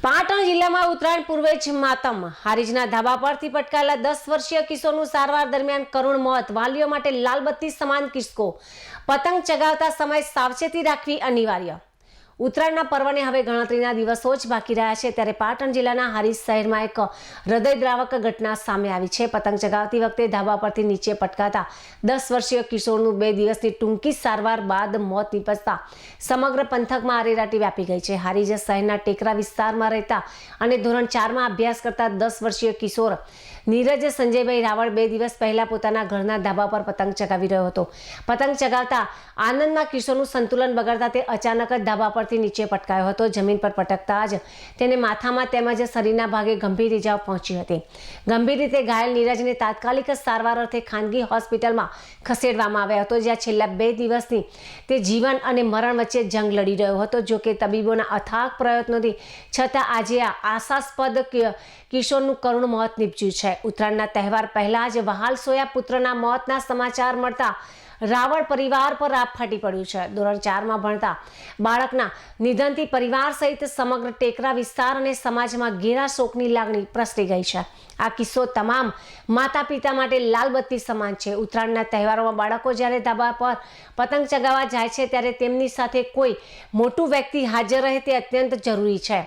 પાટણ જિલ્લામાં ઉત્તરાયણ પૂર્વે જ માતમ. હારીજના ધાબા પરથી પટકાયેલા 10 વર્ષીય કિશોરનું સારવાર દરમિયાન કરુણ મોત. વાલીઓ માટે લાલબત્તી સમાન કિસ્સો. પતંગ ચગાવતા સમયે સાવચેતી રાખવી અનિવાર્ય. ઉત્તરાયણના પર્વને હવે ગણતરીના દિવસો જ બાકી રહ્યા છે, ત્યારે પાટણ જિલ્લાના હારીજ શહેરમાં એક હૃદયદ્રાવક ઘટના સામે આવી છે. પતંગ ચગાવતી વખતે ધાબા પરથી નીચે પટકાતા 10 વર્ષીય કિશોરનું 2 દિવસની ટૂંકી સારવાર બાદ મોત નીપજતા સમગ્ર પંથકમાં આરેરાટી વ્યાપી ગઈ છે. હારીજ શહેરના ટેકરા વિસ્તારમાં રહેતા અને ધોરણ 4માં અભ્યાસ કરતા 10 વર્ષીય કિશોર નીરજ સંજયભાઈ રાવળ 2 દિવસ પહેલા પોતાના ઘરના ધાબા પર પતંગ ચગાવી રહ્યો હતો. પતંગ ચગાવતા આનંદમાં કિશોરનું સંતુલન બગડતા તે અચાનક જ ધાબા પરથી નીચે પટકાયો હતો. જમીન પર પટકતા જ તેને માથામાં તેમજ શરીરના ભાગે ગંભીર ઇજાઓ પહોંચી હતી. ગંભીર રીતે ઘાયલ નીરજને તાત્કાલિક સારવાર અર્થે ખાનગી હોસ્પિટલમાં ખસેડવામાં આવ્યો હતો, જ્યાં છેલ્લા 2 દિવસથી તે જીવન અને મરણ વચ્ચે જંગ લડી રહ્યો હતો. જો કે તબીબોના અથાગ પ્રયત્નોથી છતાં આજે આ આશાસ્પદ કિશોરનું કરુણ મોત નીપજ્યું છે. ઉત્તરાયણના તહેવાર પહેલા જ વહાલ સોયા પુત્રના મોતના સમાચાર મળતા રાવળ પરિવાર પર આપ ફાટી પડ્યું છે. ધોરણ 4માં ભણતા બાળકના નિધનથી પરિવાર સહિત સમગ્ર ટેકરા વિસ્તાર અને સમાજમાં ઘેરા શોકની લાગણી પ્રસરી ગઈ છે. આ કિસ્સો તમામ માતા પિતા માટે લાલબત્તી સમાન છે. ઉત્તરાયણના તહેવારોમાં બાળકો જ્યારે ધાબા પર પતંગ ચગાવવા જાય છે, ત્યારે તેમની સાથે કોઈ મોટું વ્યક્તિ હાજર રહે તે અત્યંત જરૂરી છે.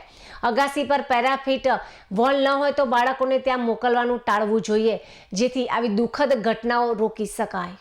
અગાસી પર પેરાફિટ વોલ ન હોય તો બાળકોને ત્યાં મોકલવાનું ટાળવું જોઈએ, જેથી આવી દુઃખદ ઘટનાઓ રોકી શકાય.